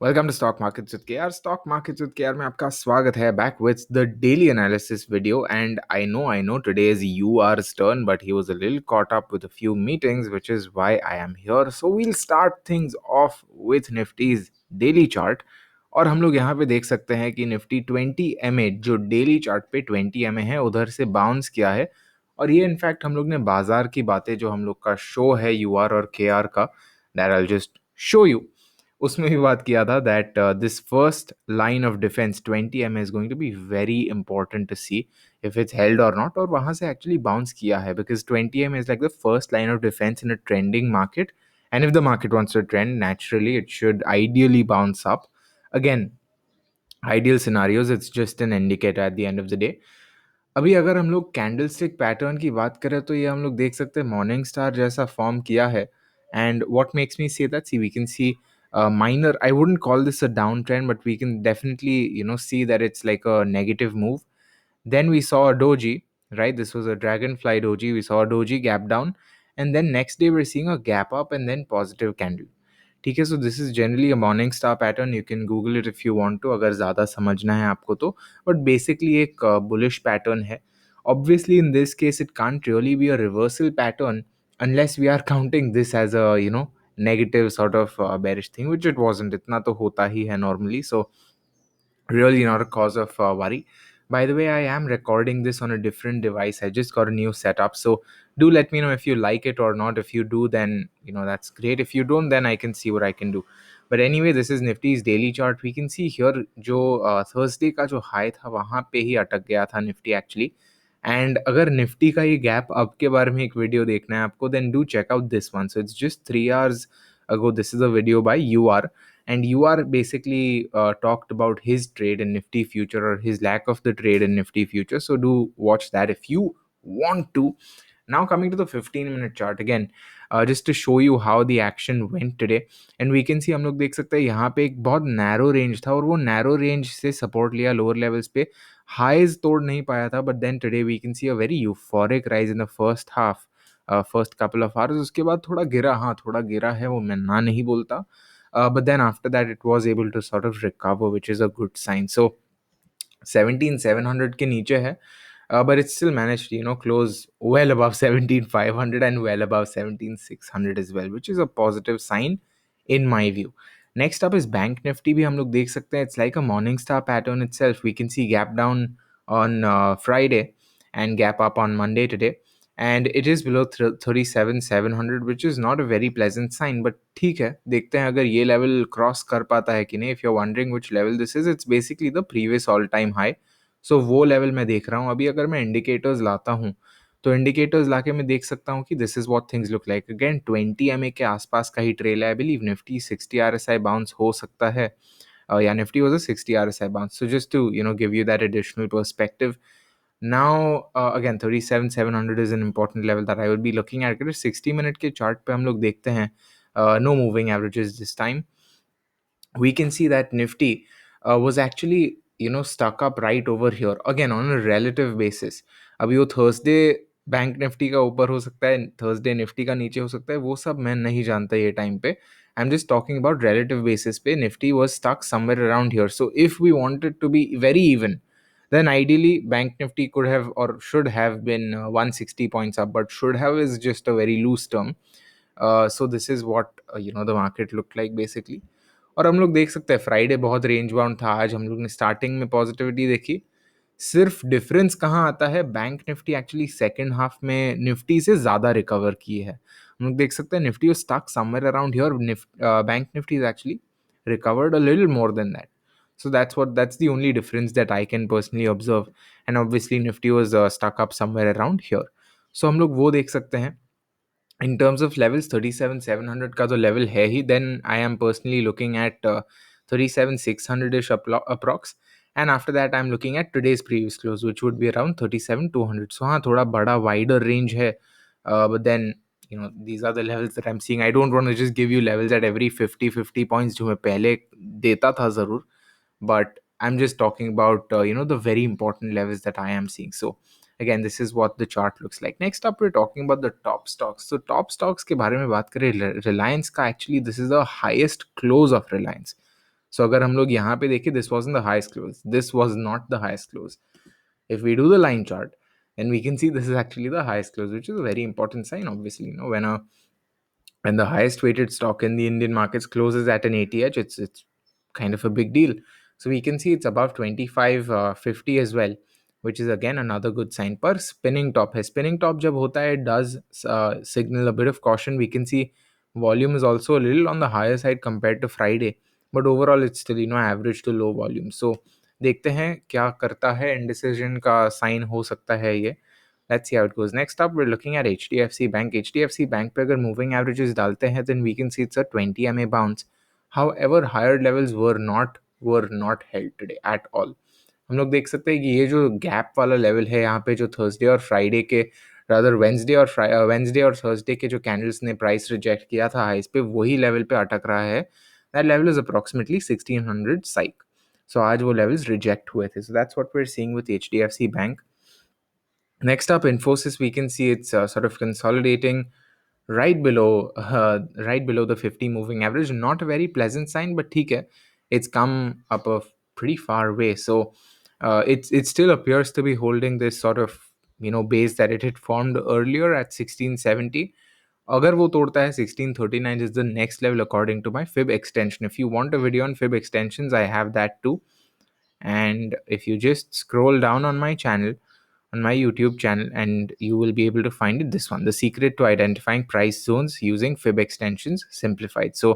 Welcome to stock markets with KR. Stock markets with KR में आपका स्वागत है back with the daily analysis video. And I know today is UR's turn, but he was a little caught up with a few meetings, which is why I am here. So we'll start things off with Nifty's daily chart। और हम लोग यहाँ पे देख सकते हैं कि Nifty 20 MA जो डेली चार्ट पे 20 MA है उधर से बाउंस किया है। और ये इनफैक्ट हम लोग ने बाजार की बातें जो हम लोग का शो है यूआर और केआर का, that I just show you, उसमें भी बात किया था that this first line of defence 20 MA is going to be very important to see if it's held और नॉट। और वहां से एक्चुअली बाउंस किया है because 20 MA is like the first line of defence in a trending market. And if the market wants to trend naturally it should ideally bounce up again. Ideal scenarios, it's just an indicator at the end of the day. अभी अगर हम लोग candlestick pattern की बात करें तो ये हम लोग देख सकते हैं मॉर्निंग स्टार जैसा फॉर्म किया है। And what makes me say that, see we can see minor, I wouldn't call this a downtrend, but we can definitely see that it's like a negative move. Then we saw a doji, right? This was a dragonfly doji. We saw a doji gap down, and then next day we're seeing a gap up and then positive candle. ठीक है, so this is generally a morning star pattern. You can Google it if you want to, अगर ज़्यादा समझना है आपको तो। But basically एक bullish pattern है। Obviously in this case it can't really be a reversal pattern unless we are counting this as a negative sort of bearish thing, which it wasn't. इतना तो होता ही है normally, so really not a cause of worry. By the way, I am recording this on a different device. I just got a new setup, so do let me know if you like it or not. If you do, then that's great. If you don't, then I can see what I can do. But anyway, this is Nifty's daily chart. We can see here जो Thursday का जो high था वहाँ पे ही अटक गया था Nifty actually. And अगर निफ्टी का ये गैप अप के बारे में एक वीडियो देखना है आपको, then do check out this one. So it's just 3 hours ago. This is a video by UR, and UR basically talked about his trade in Nifty future, or his lack of the trade in Nifty future. So do watch that if you want to. Now coming to the 15-minute chart again, just to show you how the action went today. And we can see, हम लोग देख सकते हैं यहाँ पे एक बहुत narrow range था और वो नैरो रेंज से सपोर्ट लिया लोअर लेवल्स पे, हाईज तोड़ नहीं पाया था. But then today we can see a very euphoric rise in the first half, first couple of hours. उसके बाद थोड़ा गिरा, हाँ थोड़ा गिरा है, वो मैं ना नहीं बोलता. But then after that it was able to sort of recover, which is a good sign. So 17,700 के नीचे है, but it still managed to close well above 17,500 and well above 17,600 as well, which is a positive sign in my view. Next up is Bank Nifty. भी हम लोग देख सकते हैं, it's like a morning star pattern itself. We can see gap down on Friday and gap up on Monday today, and it is below 37,700, which is not a very pleasant sign. But ठीक है, देखते हैं अगर ये level cross कर पाता है कि नहीं. If you're wondering which level this is, it's basically the previous all time high. So वो level मैं देख रहा हूँ. अभी अगर मैं indicators लाता हूँ तो indicators लाके मैं देख सकता हूँ कि this is what things look like. Again 20 MA के आसपास का ही ट्रेल है. I believe Nifty 60 RSI bounce हो सकता है. Yeah, Nifty was a 60 RSI bounce. So just to give you that additional perspective. Now again 37,700 is an important level that I would be looking at. अगर 60 minute के chart पे हम लोग देखते हैं, no moving averages this time, we can see that Nifty was actually stuck up right over here again on a relative basis. अभी वो Thursday bank Nifty का ऊपर हो सकता है, Thursday निफ्टी का नीचे हो सकता है, वो सब मैं नहीं जानता ये टाइम पे. I am just talking about relative basis पे Nifty was stuck somewhere around here. So if we wanted to be very even, then ideally bank nifty could have or should have been 160 points up, but should have is just a very loose term. So this is what the market looked like basically. और हम लोग देख सकते हैं Friday बहुत range bound था. आज हम लोग ने स्टार्टिंग में पॉजिटिविटी देखी. सिर्फ डिफरेंस कहाँ आता है, bank Nifty actually second half में निफ्टी से ज़्यादा रिकवर की है. हम लोग देख सकते हैं Nifty was stuck somewhere around here, bank Nifty is actually recovered a little more than that. So that's the only difference that I can personally observe. And obviously Nifty was stuck up somewhere around here. So हम लोग वो देख सकते हैं. In terms of levels, 37,700 का तो level है ही. Then I am personally looking at 37,600ish approx. And after that I'm looking at today's previous close, which would be around 37,200. So हाँ थोड़ा बड़ा wider range है. But then these are the levels that I'm seeing. I don't want to just give you levels at every 50 points जो मैं पहले देता था ज़रूर. But I'm just talking about the very important levels that I am seeing. So again, this is what the chart looks like. Next up, we're talking about the top stocks. So top stocks के बारे में बात करें, Reliance का actually this is the highest close of Reliance. सो अगर हम लोग यहाँ पे देखें, this was the highest close, this was not the highest close. If we do the line chart, then we can see this is actually the highest close, which is a very important sign. Obviously, when the highest weighted stock in the Indian markets closes at an ATH, it's kind of a big deal. So we can see it's above 2550 as well, which is again another good sign. Per spinning top hai. Spinning top jab hota hai, it does signal a bit of caution. We can see volume is also a little on the higher side compared to Friday, but overall it's still average to low volume. So देखते हैं क्या करता है, इंडिसिजन का sign हो सकता है ये. Let's see how it goes. Next up, we're looking at HDFC Bank. HDFC Bank पे अगर moving averages डालते हैं, then we can see it's a 20 MA bounce. However, higher levels were not held today at all. हम लोग देख सकते हैं कि ये जो गैप वाला लेवल है यहाँ पे, जो थर्सडे और फ्राइडे के, रादर वेंसडे और थर्सडे के जो कैंडल्स ने प्राइस रिजेक्ट किया था हाइस पे, वही लेवल पे अटक रहा है. दैट लेवल इज अप्रोक्सीमेटली 1600 साइक. सो आज वो लेवल्स रिजेक्ट हुए थे. So that's what we are seeing with HDFC bank. Next up, Infosys, we can see it's sort of consolidating right below the 50 moving average. Not a very pleasant sign, but theek hai, it's come up a pretty far way. So it still appears to be holding this sort of base that it had formed earlier at 1670. अगर वो तोड़ता है 1639 is the next level according to my fib extension. If you want a video on fib extensions, I have that too. And if you just scroll down on my channel, on my YouTube channel, and you will be able to find it, this one, the secret to identifying price zones using fib extensions simplified. So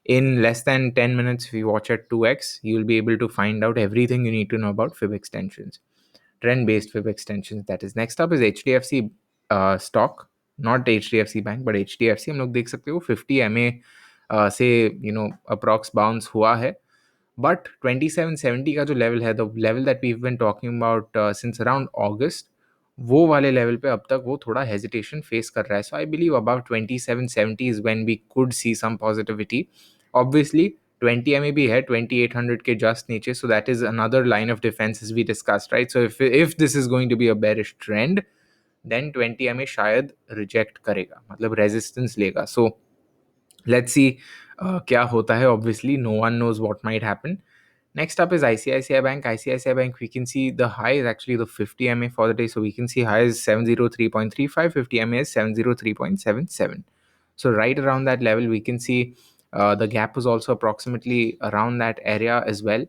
in less than 10 minutes, if you watch at 2x, you'll be able to find out everything you need to know about fib extensions, trend based fib extensions, that is. Next up is HDFC stock, not HDFC bank but HDFC. हम लोग देख सकते हो 50 MA से approx bounce हुआ है. But 2770 का जो लेवल है, the level that we been talking about since around August, वो वाले लेवल पे अब तक वो थोड़ा हेजिटेशन फेस कर रहा है. So I believe about 2770 is when we could see some positivity. Obviously 20 MA भी है 2800 के जस्ट नीचे, so that is another line of defence as we discussed, right. So if this is going to be a bearish trend, then 20 MA शायद reject करेगा, मतलब resistance लेगा. सो let's see क्या होता है. Obviously no one knows what might happen. Next up is ICICI Bank. ICICI Bank, we can see the high is actually the 50 MA for the day. So we can see high is 703.35, 50 MA is 703.77. So right around that level, we can see the gap was also approximately around that area as well.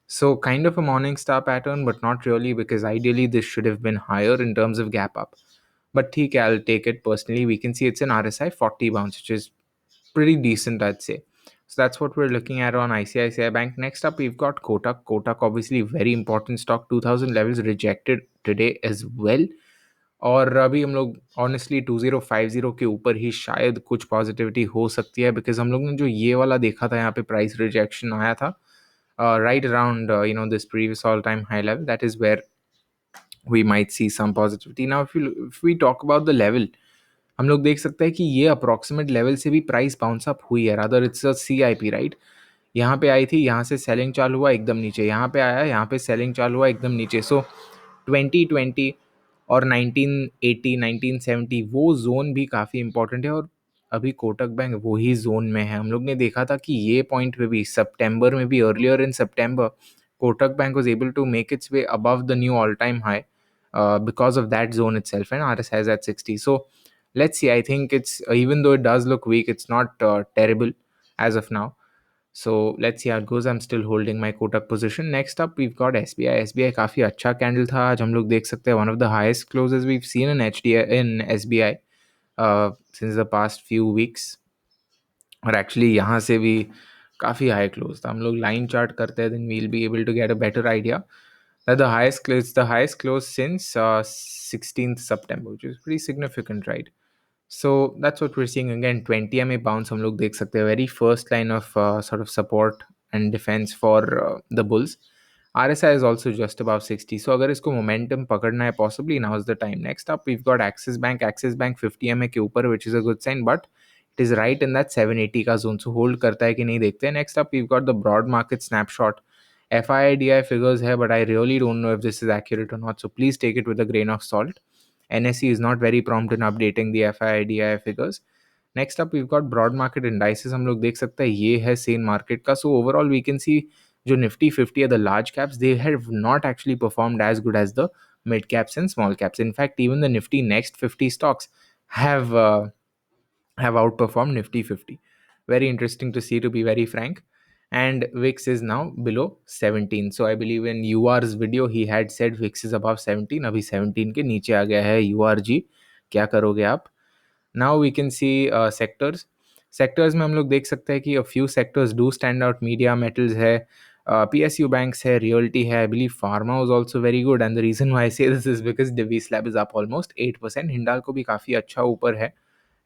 So kind of a morning star pattern, but not really, because ideally this should have been higher in terms of gap up. But theek hai, I'll take it personally. We can see it's an RSI 40 bounce, which is pretty decent, I'd say. So that's what we're looking at on ICICI Bank. Next up, we've got Kotak. Kotak, obviously, very important stock. 2000 levels rejected today as well. और अभी हम लोग honestly 2050 के ऊपर ही शायद कुछ positivity हो सकती है, बिकॉज हम लोग ने जो ये वाला देखा था, यहाँ पे प्राइस रिजेक्शन आया था right around this previous all time high level, that is where we might see some positivity. Now if we talk about the level, हम लोग देख सकते हैं कि ये अप्रॉक्सीमेट लेवल से भी प्राइस बाउंस अप हुई है. Rather it's a CIP, right. यहाँ पे आई थी, यहाँ से सेलिंग चालू हुआ एकदम नीचे, यहाँ पे आया, यहाँ पे सेलिंग चालू हुआ एकदम नीचे. सो 2020 और 1980 1970 वो जोन भी काफ़ी इंपॉर्टेंट है, और अभी कोटक बैंक वही जोन में है. हम लोग ने देखा था कि ये पॉइंट पे भी सितंबर में भी, earlier in September, Kotak bank was able to make its way above the new all time high because of that zone itself, and RSI is at 60. So let's see. I think it's even though it does look weak, it's not terrible as of now. So let's see how it goes. I'm still holding my Kotak position. Next up, we've got SBI. SBI काफ़ी अच्छा candle था आज. हम लोग देख सकते हैं one of the highest closes we've seen in SBI since the past few weeks. और एक्चुअली यहाँ से भी काफ़ी हाई क्लोज था. हम लोग लाइन चार्ट करते हैं, then we'll be able to get a better idea. That the highest close since 16th September, which is pretty significant, right? So that's what we're seeing again. 20 MA bounce हम लोग देख सकते हैं, very first line of sort of support and defense for the bulls. RSI is also just above 60. So अगर इसको momentum पकड़ना है, possibly now is the time. Next up, we've got Axis Bank. Axis Bank 50 MA के ऊपर, which is a good sign, but it is right in that 780 का zone. So hold करता है कि नहीं, देखते हैं. Next up, we've got the broad market snapshot. FIDI figures है, but I really don't know if this is accurate or not. So please take it with a grain of salt. NSE is not very prompt in updating the FIDI figures. Next up we got broad market indices, हम लोग देख सकते हैं ये है same market का. So overall we can see जो निफ्टी 50 है the large caps, they have not actually performed as good as the mid caps and small caps. In fact, even the Nifty next 50 stocks have outperformed Nifty 50. Very interesting to see, to be very frank. And VIX is now below 17. So I believe in UR's video he had said VIX is above 17. अभी 17 के नीचे आ गया है URG. क्या करोगे आप? Now we can see sectors. Sectors में हम लोग देख सकते हैं कि a few sectors do stand out. Media, metals है, PSU banks है, realty है. I believe pharma was also very good. And the reason why I say this is because Divis Lab is up almost 8%. Hindalco भी काफ़ी अच्छा ऊपर है.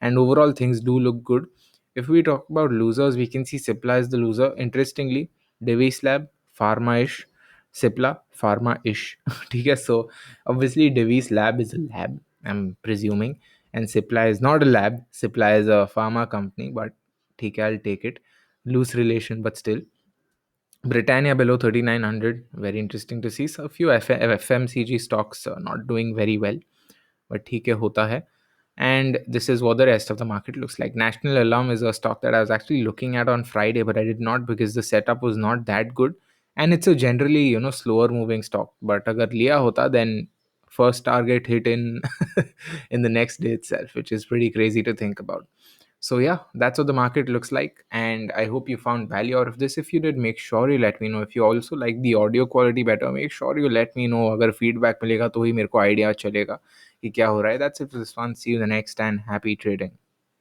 And overall things do look good. If we talk about losers, we can see Cipla is the loser. Interestingly, Divis Lab, Pharma-ish, Cipla, Pharma-ish. Okay, so obviously Divis Lab is a lab, I'm presuming, and Cipla is not a lab. Cipla is a pharma company, but okay, I'll take it. Loose relation, but still. Britannia below 3900. Very interesting to see. So a few FMCG stocks not doing very well, but ठीक है, होता है. And this is what the rest of the market looks like. National Alarm is a stock that I was actually looking at on Friday, but I did not because the setup was not that good. And it's a generally, slower moving stock. But agar liya hota, then first target hit in in the next day itself, which is pretty crazy to think about. So yeah, that's what the market looks like, and I hope you found value out of this. If you did, make sure you let me know. If you also like the audio quality better, make sure you let me know. अगर feedback मिलेगा तो ही मेरे को idea चलेगा कि क्या हो रहा है. That's it for this one. See you in the next, and happy trading.